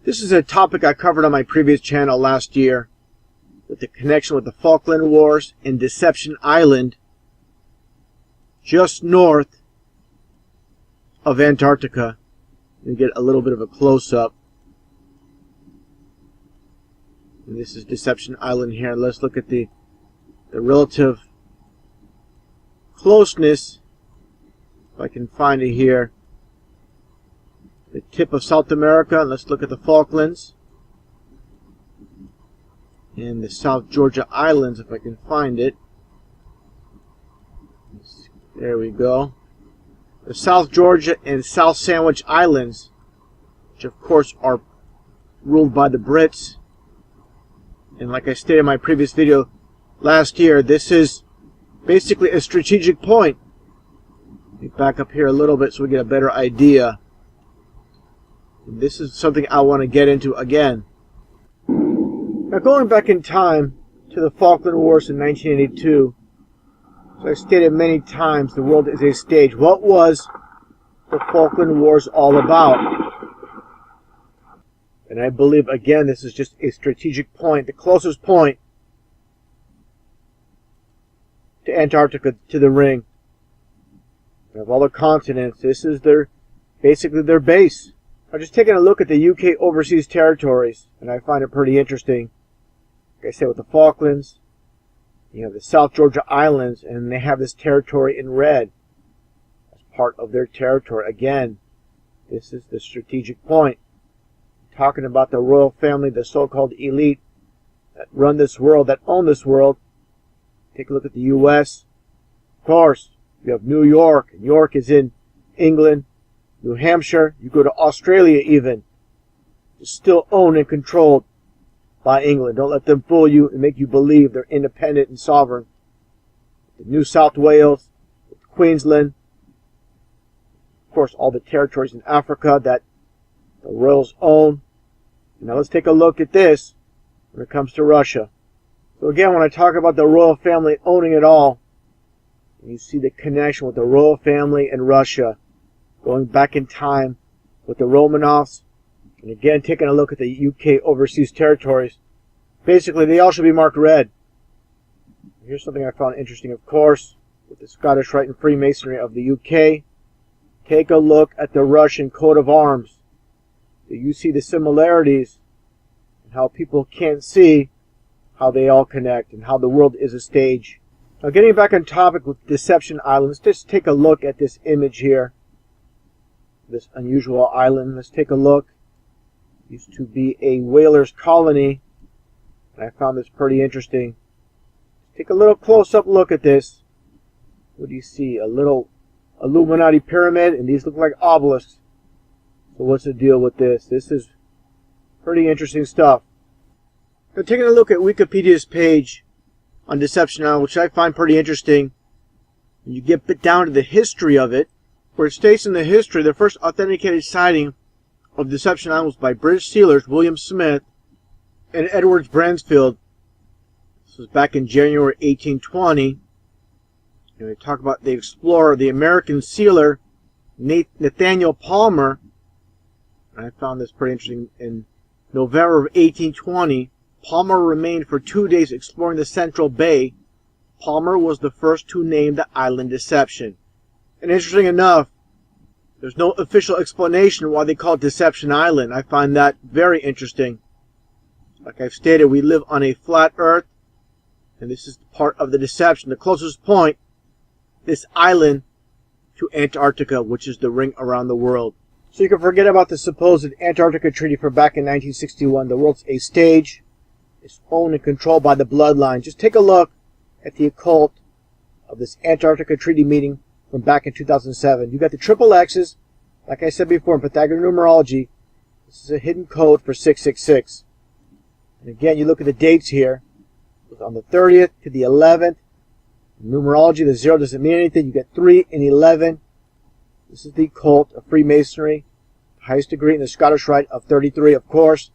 This is a topic I covered on my previous channel last year with the connection with the Falkland Wars and Deception Island just north of Antarctica. Let me get a little bit of a close-up. And this is Deception Island here. Let's look at the relative closeness, if I can find it here. The tip of South America. Let's look at the Falklands and the South Georgia Islands, if I can find it. There we go. The South Georgia and South Sandwich Islands, which of course are ruled by the Brits. And like I stated in my previous video last year, this is basically a strategic point. Let me back up here a little bit so we get a better idea. And this is something I want to get into again. Now, going back in time to the Falkland Wars in 1982, as I stated many times, the world is a stage. What was the Falkland Wars all about? And I believe, again, this is just a strategic point, the closest point to Antarctica, to the ring. Of all the continents, this is basically their base. I'm just taking a look at the UK overseas territories, and I find it pretty interesting. Like I said, with the Falklands, you have the South Georgia Islands, and they have this territory in red as part of their territory. Again, this is the strategic point. Talking about the royal family, the so-called elite that run this world, that own this world. Take a look at the U.S. Of course, you have New York, and York is in England. New Hampshire, you go to Australia even. It's still owned and controlled by England. Don't let them fool you and make you believe they're independent and sovereign. The New South Wales, Queensland, of course all the territories in Africa that the royals own. Now let's take a look at this when it comes to Russia. So again, when I talk about the royal family owning it all, you see the connection with the royal family and Russia. Going back in time with the Romanovs, and again taking a look at the UK overseas territories. Basically, they all should be marked red. Here's something I found interesting, of course, with the Scottish Rite and Freemasonry of the UK. Take a look at the Russian coat of arms. Do you see the similarities and how people can't see how they all connect and how the world is a stage? Now, getting back on topic with Deception Island, let's just take a look at this image here. This unusual island. Let's take a look. It used to be a whalers colony, and I found this pretty interesting. Take a little close-up look at this. What do you see? A little Illuminati pyramid, and these look like obelisks. So what's the deal with this? This is pretty interesting stuff. Now, taking a look at Wikipedia's page on Deception Island, which I find pretty interesting, and you get down to the history of it, where it states in the history the first authenticated sighting of Deception Island was by British sealers William Smith and Edward Bransfield. This was back in January 1820. And we talk about the explorer, the American sealer Nathaniel Palmer. And I found this pretty interesting. In November of 1820, Palmer remained for 2 days exploring the Central Bay. Palmer was the first to name the island Deception. And interesting enough, there's no official explanation why they call it Deception Island. I find that very interesting. Like I've stated, we live on a flat earth, and this is part of the deception. The closest point, this island, to Antarctica, which is the ring around the world. So you can forget about the supposed Antarctica Treaty from back in 1961. The world's a stage. It's owned and controlled by the bloodline. Just take a look at the occult of this Antarctica Treaty meeting from back in 2007. You got the triple X's, like I said before in Pythagorean numerology. This is a hidden code for 666. And again, you look at the dates here. It was on the 30th to the 11th. In numerology, the 0 doesn't mean anything. You get 3 and 11. This is the cult of Freemasonry. Highest degree in the Scottish Rite of 33, of course.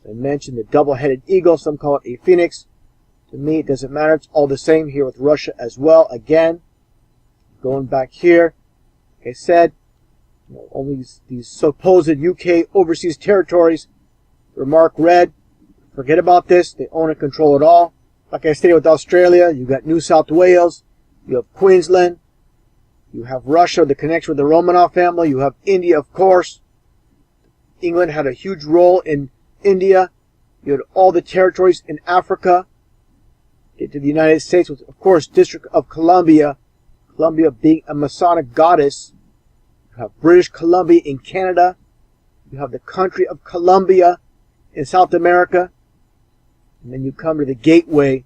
As I mentioned, the double-headed eagle. Some call it a phoenix. To me, it doesn't matter. It's all the same here with Russia as well. Again, going back here, like I said, only these supposed UK overseas territories They're marked red. Forget about this. They own and control it all. Like I stated with Australia, you got New South Wales, you have Queensland, you have Russia, the connection with the Romanov family, you have India, of course. England had a huge role in India. You had all the territories in Africa. Get to the United States with, of course, District of Columbia. Columbia being a Masonic goddess. You have British Columbia in Canada. You have the country of Colombia in South America. And then you come to the gateway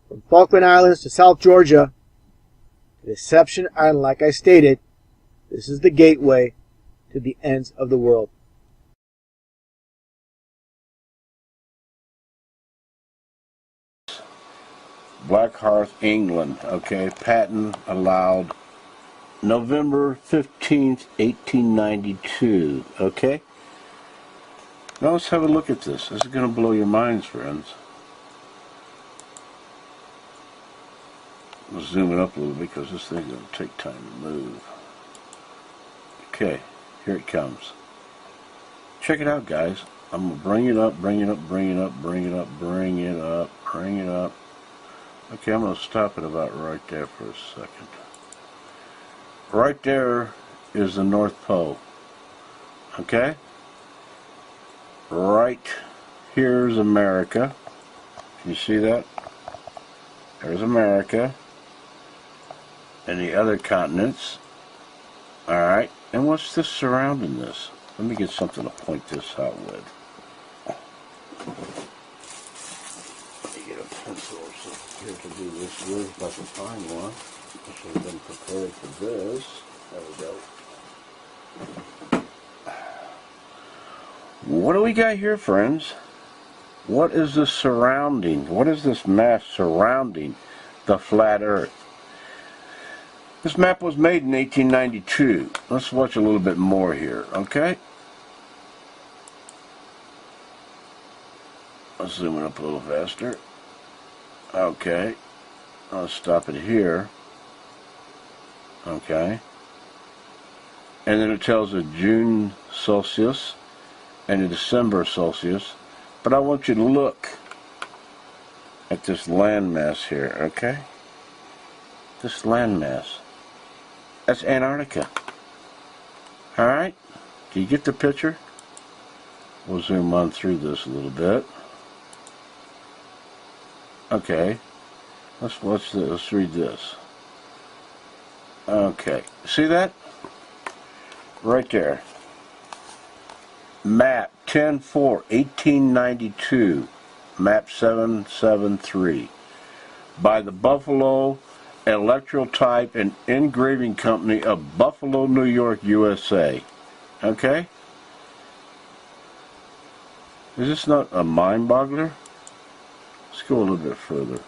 from Falkland Islands to South Georgia. Deception Island, like I stated, this is the gateway to the ends of the world. Black Hearth, England. Okay, patent allowed November 15th, 1892. Okay? Now let's have a look at this. This is going to blow your minds, friends. I'll zoom it up a little bit because this thing's going to take time to move. Okay, here it comes. Check it out, guys. I'm going to bring it up, bring it up, bring it up, bring it up, bring it up, bring it up. Okay, I'm going to stop it about right there for a second. Right there is the North Pole. Okay? Right here's America. Can you see that? There's America. And the other continents. Alright, and what's this surrounding this? Let me get something to point this out with. Let me get a pencil or something here to do this with, if I can find one. I should have been prepared for this. There we go. What do we got here, friends? What is this surrounding? What is this mass surrounding the flat Earth? This map was made in 1892. Let's watch a little bit more here, okay? Let's zoom it up a little faster. Okay. I'll stop it here. Okay. And then it tells a June Celsius and a December Celsius. But I want you to look at this landmass here, okay? This landmass. That's Antarctica. Alright? Do you get the picture? We'll zoom on through this a little bit. Okay. Let's watch this. Let's read this. Okay. See that? Right there. Map 10/4/1892. Map 773. By the Buffalo Electrotype and Engraving Company of Buffalo, New York, USA. Okay? Is this not a mind-boggler? Let's go a little bit further.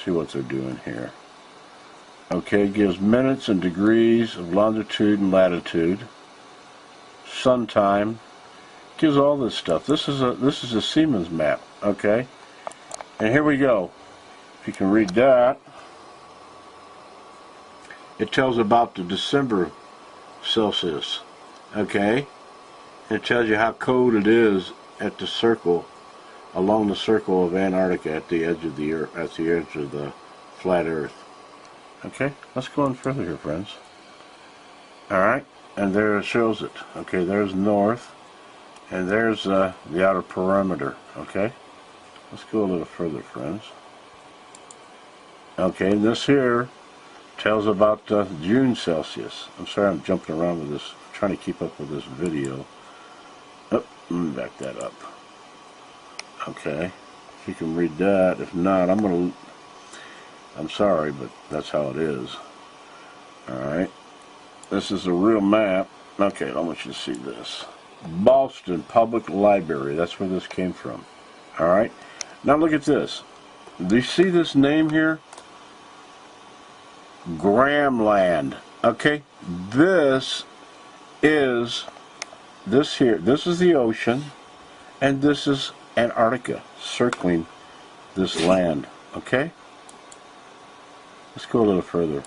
See what they're doing here. Okay, it gives minutes and degrees of longitude and latitude. Sun time. Gives all this stuff. This is a Siemens map. Okay? And here we go. If you can read that. It tells about the December Celsius, okay? It tells you how cold it is at the circle, along the circle of Antarctica at the edge of the Earth, at the edge of the flat Earth. Okay, let's go on further here, friends. All right, and there it shows it. Okay, there's north, and there's the outer perimeter. Okay, let's go a little further, friends. Okay, and this here tells about June Celsius. I'm sorry I'm jumping around with this, trying to keep up with this video. Oh, let me back that up. Okay, if you can read that. If not, I'm sorry, but that's how it is. Alright, this is a real map. Okay, I want you to see this. Boston Public Library, that's where this came from. Alright, now look at this. Do you see this name here? Gramland. Okay, this is the ocean, and this is Antarctica circling this land. Okay, let's go a little further.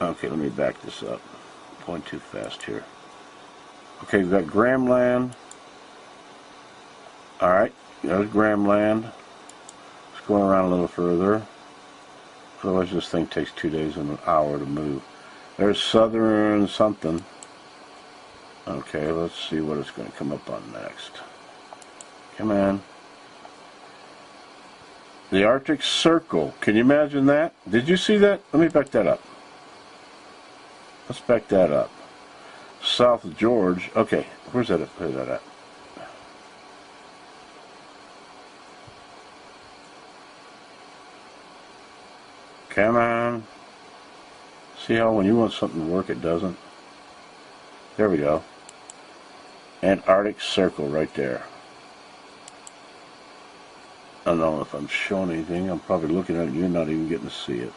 Okay, let me back this up. I'm going too fast here. Okay, we've got Graham Land. Alright, there's Graham Land. Let's go around a little further. Otherwise this thing takes 2 days and an hour to move. There's Southern something. Okay, let's see what it's going to come up on next. Come on. The Arctic Circle. Can you imagine that? Did you see that? Let me back that up. Let's back that up. South George. Okay, where's that at? Come on. See how when you want something to work, it doesn't? There we go. Antarctic Circle right there. I don't know if I'm showing anything. I'm probably looking at it and you're not even getting to see it.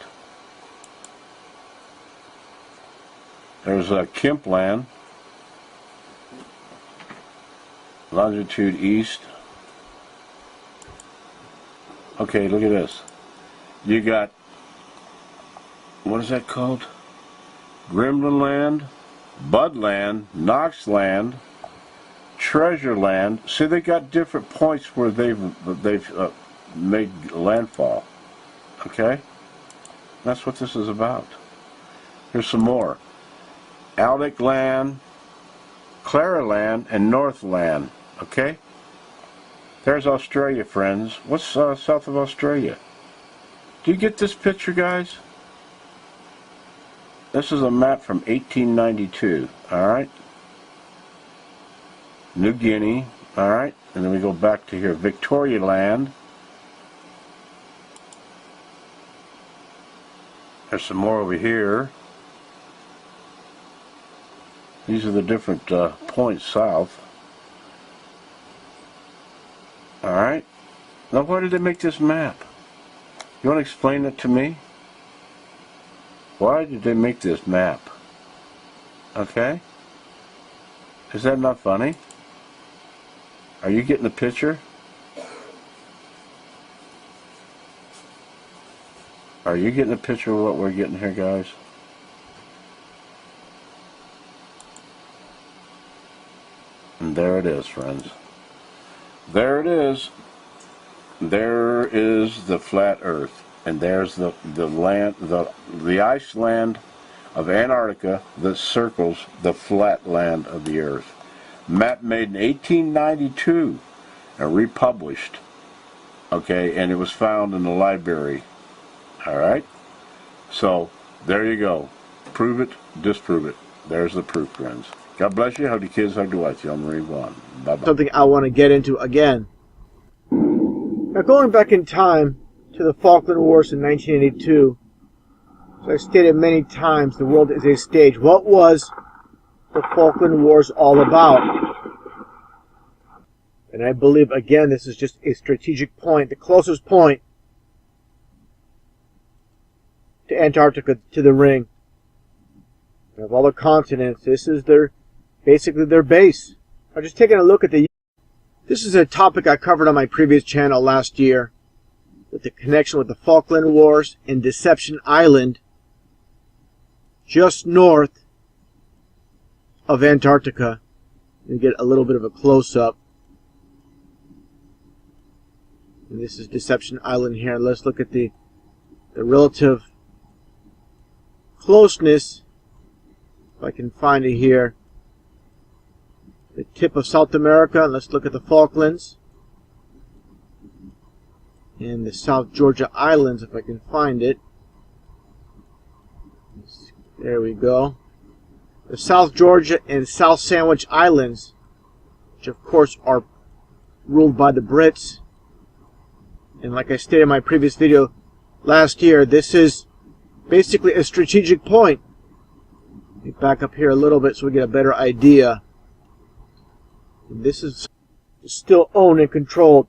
There's Kemp Land. Longitude east. Okay, look at this. You got, what is that called? Grimland Land, Bud Land, Knox Land, Treasure Land. See, they got different points where they've made landfall. Okay? That's what this is about. Here's some more. Aldic Land, Clara Land, and North Land. Okay? There's Australia, friends. What's south of Australia? Do you get this picture, guys? This is a map from 1892. Alright? New Guinea. Alright? And then we go back to here. Victoria Land. There's some more over here. These are the different points south. Alright. Now why did they make this map? You want to explain it to me? Why did they make this map? Okay? Is that not funny? Are you getting the picture? Are you getting a picture of what we're getting here, guys? And there it is, friends. There it is. There is the flat Earth, and there's the land, the ice land of Antarctica that circles the flat land of the Earth. Map made in 1892 and republished. Okay, and it was found in the library. All right. So there you go. Prove it, disprove it. There's the proof, friends. God bless you. Hug the kids, hug the wife. Y'all Marie Vaughn. Bye-bye. Something I want to get into again. Now, going back in time to the Falkland Wars in 1982, as I've stated many times, the world is a stage. What was the Falkland Wars all about? And I believe, again, this is just a strategic point, the closest point to Antarctica, to the ring. And of all the continents, this is basically their base. I'm just taking a look at this is a topic I covered on my previous channel last year, with the connection with the Falkland Wars and Deception Island, just north of Antarctica. Let me get a little bit of a close-up. And this is Deception Island here. Let's look at the relative closeness, if I can find it here. The tip of South America. Let's look at the Falklands and the South Georgia Islands, if I can find it. There we go. The South Georgia and South Sandwich Islands, which of course are ruled by the Brits. And like I stated in my previous video last year, this is basically a strategic point. Let me back up here a little bit so we get a better idea. And this is still owned and controlled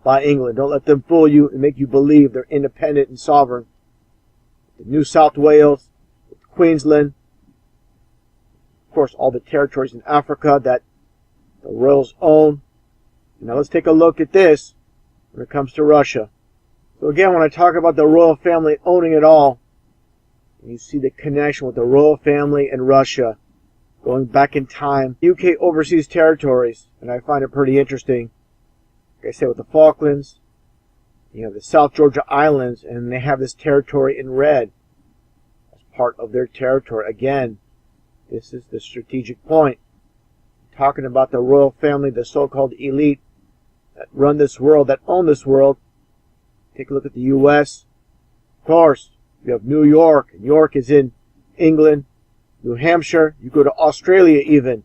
by England. Don't let them fool you and make you believe they're independent and sovereign. The New South Wales, Queensland, of course all the territories in Africa that the royals own. Now let's take a look at this when it comes to Russia. So again, when I talk about the royal family owning it all, you see the connection with the royal family and Russia. going back in time, UK overseas territories, and I find it pretty interesting. Like I said, with the Falklands, you have the South Georgia Islands, and they have this territory in red as part of their territory. Again, this is the strategic point. Talking about the royal family, the so-called elite that run this world, that own this world. Take a look at the U.S. Of course, you have New York. New York is in England. New Hampshire. You go to Australia even.